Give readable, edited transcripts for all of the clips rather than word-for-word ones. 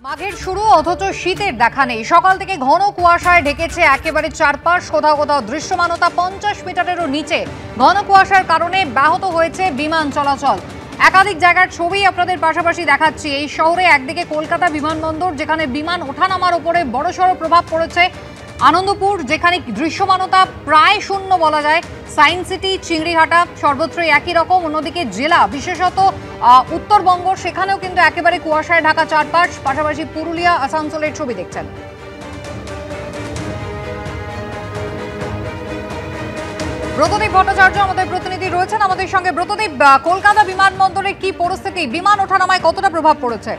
মাঘের শুরু অথচ শীতের দেখা নেই। সকাল থেকে ঘন কুয়াশায় ঢেকেছে একেবারে চারপাশ। কোথাও কোথাও দৃশ্যমানতা 50 মিটারেরও নিচে। ঘন কুয়াশার কারণে ব্যাহত হয়েছে বিমান চলাচল। একাধিক জায়গার ছবি আপনাদের পাশাপাশি দেখাচ্ছি। এই শহরে একদিকে কলকাতা বিমানবন্দর, যেখানে বিমান ওঠানামার উপরে বড়সড় প্রভাব পড়েছে। আনন্দপুর, যেখানে দৃশ্যমানতা প্রায় শূন্য বলা যায়। সায়েন্স সিটি, চিংড়িহাটা, সর্বত্রই একই রকম। অন্যদিকে জেলা, বিশেষত উত্তরবঙ্গ, সেখানেও কিন্তু একেবারে কুয়াশায় ঢাকা চারপাশ। পাশাপাশি পুরুলিয়া, আসানসোলের ছবি দেখছেন। ব্রতদীপ ভট্টাচার্য আমাদের প্রতিনিধি রয়েছেন আমাদের সঙ্গে। ব্রতদীপ, কলকাতা বিমানবন্দরে কি পরিস্থিতি? বিমান ওঠানামায় কতটা প্রভাব পড়েছে?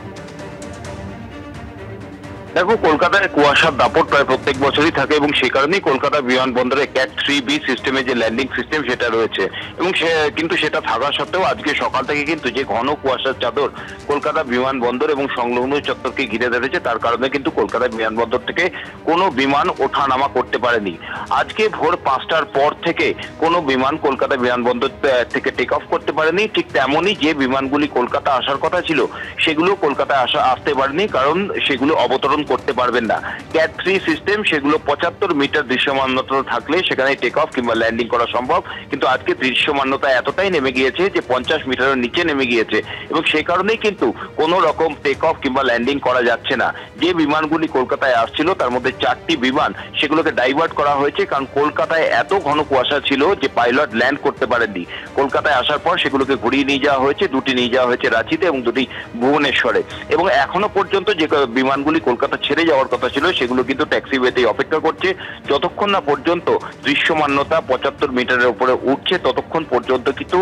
দেখো, কলকাতায় কুয়াশার দাপট প্রায় প্রত্যেক বছরই থাকে এবং সেই কারণেই কলকাতা বিমানবন্দরে ক্যাট 3B সিস্টেমে যে ল্যান্ডিং সিস্টেম সেটা রয়েছে এবং কিন্তু সেটা থাকা সত্ত্বেও আজকে সকাল থেকে কিন্তু যে ঘন কুয়াশার চাদর কলকাতা বিমানবন্দর এবং সংলগ্ন চত্বরকে ঘিরে ধরেছে, তার কারণে কিন্তু কলকাতা বিমানবন্দর থেকে কোনো বিমান ওঠানামা করতে পারেনি। আজকে ভোর 5টার পর থেকে কোনো বিমান কলকাতা বিমানবন্দর থেকে টেক অফ করতে পারেনি। ঠিক তেমনই যে বিমানগুলি কলকাতা আসার কথা ছিল সেগুলো কলকাতায় আসতে পারেনি, কারণ সেগুলো অবতরণ করতে পারবেন না। ক্যাট 3 সিস্টেম, সেগুলো 75 মিটার দৃশ্যমানতা থাকলে সেখানে টেক অফ কিংবা ল্যান্ডিং করা সম্ভব, কিন্তু আজকে দৃশ্যমানতা এতটাই নেমে গিয়েছে যে 50 মিটারের নিচে নেমে গিয়েছে এবং সেই কারণেই কিন্তু কোনো রকম টেক অফ কিংবা ল্যান্ডিং করা যাচ্ছে না। যে বিমানগুলি কলকাতায় আসছিল তার মধ্যে 4টি বিমান সেগুলোকে ডাইভার্ট করা হয়েছে, কারণ কলকাতায় এত ঘন কুয়াশা ছিল যে পাইলট ল্যান্ড করতে পারেননি। কলকাতায় আসার পর সেগুলোকে ঘুরিয়ে নিয়ে যাওয়া হয়েছে। 2টি নিয়ে যাওয়া হয়েছে রাঁচিতে এবং 2টি ভুবনেশ্বরে। এবং এখনো পর্যন্ত যে বিমানগুলি কলকাতা ছেড়ে যাওয়ার কথা ছিল সেগুলো কিন্তু ট্যাক্সিওয়েতেই অপেক্ষা করছে। যতক্ষণ না পর্যন্ত দৃশ্যমানতা 75 মিটারের উপরে উঠছে ততক্ষণ পর্যন্ত কিন্তু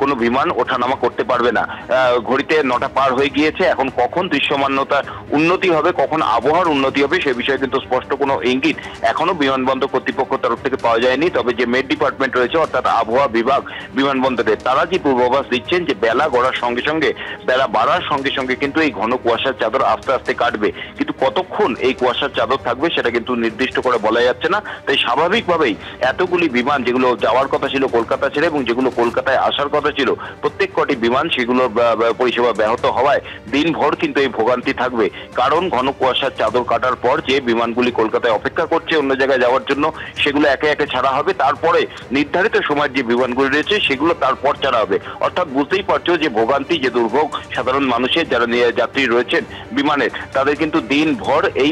কোনো বিমান ওঠানামা করতে পারবে না। ঘড়িতে 9টা পার হয়ে গিয়েছে। এখন কখন দৃশ্যমানতা উন্নতি হবে, কখন আবহাওয়ার উন্নতি হবে সে বিষয়ে কিন্তু স্পষ্ট কোনো ইঙ্গিত এখনো বিমানবন্দর কর্তৃপক্ষ তরফ থেকে পাওয়া যায়নি। তবে যে মেট ডিপার্টমেন্ট রয়েছে, অর্থাৎ আবহাওয়া বিভাগ বিমানবন্দরে, তারা যে পূর্বাভাস দিচ্ছেন যে বেলা গড়ার সঙ্গে সঙ্গে, বেলা বাড়ার সঙ্গে সঙ্গে কিন্তু এই ঘন কুয়াশার চাদর আস্তে আস্তে কাটবে। কিন্তু কতক্ষণ এই কুয়াশার চাদর থাকবে সেটা কিন্তু নির্দিষ্ট করে বলা যাচ্ছে না। তাই স্বাভাবিকভাবেই এতগুলি বিমান যেগুলো যাওয়ার কথা ছিল কলকাতা ছেড়ে এবং যেগুলো কলকাতায় আসার কথা ছিল, প্রত্যেক কটি বিমান সেগুলোর পরিষেবা ব্যাহত হওয়ায় দিনভর কিন্তু এই ভোগান্তি থাকবে। কারণ ঘন কুয়াশার চাদর কাটার পর যে বিমানগুলি কলকাতায় অপেক্ষা করছে অন্য জায়গায় যাওয়ার জন্য, সেগুলো একে একে ছাড়া হবে। তারপরে নির্ধারিত সময়ের যে বিমানগুলি রয়েছে সেগুলো তারপর ছাড়া হবে। অর্থাৎ বুঝতেই পারছো যে ভোগান্তি, যে দুর্ভোগ সাধারণ মানুষের যারা যাত্রী রয়েছেন বিমানের, তাদের কিন্তু দিনভর এই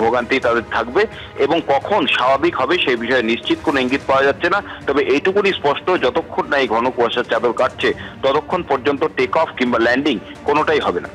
ভোগান্তি তাদের থাকবে এবং কখন স্বাভাবিক হবে সেই বিষয়ে নিশ্চিত কোনো ইঙ্গিত পাওয়া যাচ্ছে না। তবে এইটুকুনি স্পষ্ট, যতক্ষণ না এই ঘন কুয়াশার চাদর কাটছে ততক্ষণ পর্যন্ত টেক অফ কিংবা ল্যান্ডিং কোনোটাই হবে না।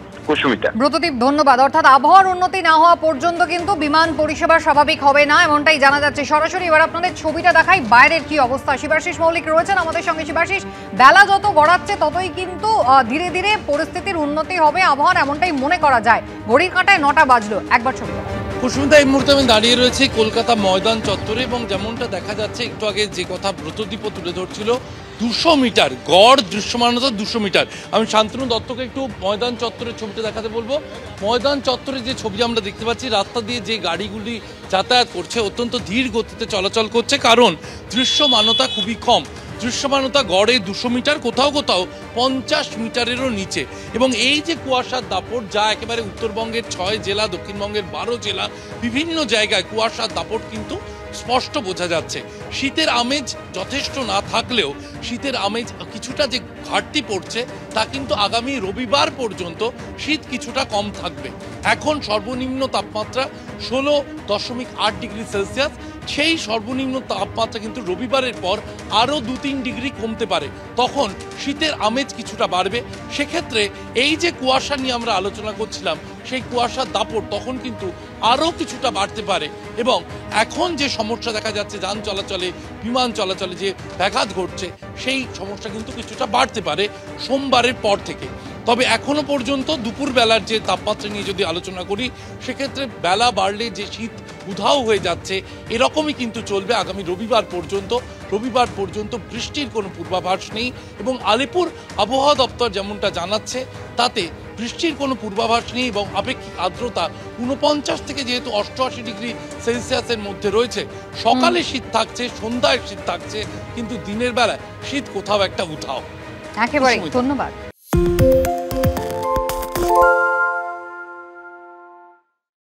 ব্রতদীপ, ধন্যবাদ। অর্থাৎ আবহাওয়ার উন্নতি না হওয়া পর্যন্ত কিন্তু বিমান পরিষেবা স্বাভাবিক হবে না, এমনটাই জানা যাচ্ছে। সরাসরি এবার আপনাদের ছবিটা দেখাই বাইরের কি অবস্থা। শিবাশিস মৌলিক রয়েছেন আমাদের সঙ্গে। শিবাশিস, বেলা যত গড়াচ্ছে ততই কিন্তু ধীরে ধীরে পরিস্থিতির উন্নতি হবে আবহাওয়ার, এমনটাই মনে করা যায়। ঘড়ির কাঁটায় 9টা বাজলো। একবার ছবি। কুসুমিতা, এই মুহূর্তে আমি দাঁড়িয়ে রয়েছি কলকাতা ময়দান চত্বরে এবং যেমনটা দেখা যাচ্ছে, একটু আগে যে কথা ব্রতদীপও তুলে ধরছিল, 200 মিটার গড় দৃশ্যমানতা, 200 মিটার। আমি শান্তনু দত্তকে একটু ময়দান চত্বরের ছবিটা দেখাতে বলবো। ময়দান চত্বরে যে ছবি আমরা দেখতে পাচ্ছি, রাস্তা দিয়ে যে গাড়িগুলি যাতায়াত করছে অত্যন্ত ধীর গতিতে চলাচল করছে, কারণ দৃশ্যমানতা খুবই কম। দৃশ্যমানতা গড়ে 200 মিটার, কোথাও কোথাও 50 মিটারেরও নিচে। এবং এই যে কুয়াশার দাপট, যা একেবারে উত্তরবঙ্গের 6 জেলা, দক্ষিণবঙ্গের 12 জেলা, বিভিন্ন জায়গায় কুয়াশার দাপট কিন্তু স্পষ্ট বোঝা যাচ্ছে। শীতের আমেজ যথেষ্ট না থাকলেও শীতের আমেজ কিছুটা যে ঘাটতি পড়ছে তা কিন্তু আগামী রবিবার পর্যন্ত শীত কিছুটা কম থাকবে। এখন সর্বনিম্ন তাপমাত্রা 16.8 ডিগ্রি সেলসিয়াস। সেই সর্বনিম্ন তাপমাত্রা কিন্তু রবিবারের পর আরও 2-3 ডিগ্রি কমতে পারে, তখন শীতের আমেজ কিছুটা বাড়বে। সেক্ষেত্রে এই যে কুয়াশা নিয়ে আমরা আলোচনা করছিলাম, সেই কুয়াশার দাপট তখন কিন্তু আরও কিছুটা বাড়তে পারে এবং এখন যে সমস্যা দেখা যাচ্ছে যান চলাচলে, বিমান চলাচলে যে ব্যাঘাত ঘটছে, সেই সমস্যা কিন্তু কিছুটা বাড়তে পারে সোমবারের পর থেকে। তবে এখনো পর্যন্ত দুপুর বেলার যে তাপমাত্রা নিয়ে যদি আলোচনা করি, সেক্ষেত্রে বেলা বাড়লে যে শীত উধাও হয়ে যাচ্ছে এরকমই কিন্তু চলবে আগামী রবিবার পর্যন্ত। রবিবার পর্যন্ত বৃষ্টির কোনো পূর্বাভাস নেই এবং আলিপুর আবহাওয়া দপ্তর যেমনটা জানাচ্ছে তাতে বৃষ্টির কোনো পূর্বাভাস নেই এবং আপেক্ষিক আর্দ্রতা 49 থেকে যেহেতু 88 ডিগ্রি সেলসিয়াসের মধ্যে রয়েছে। সকালে শীত থাকছে, সন্ধ্যায় শীত থাকছে, কিন্তু দিনের বেলায় শীত কোথাও একটা উঠাও। একেবারে ধন্যবাদ।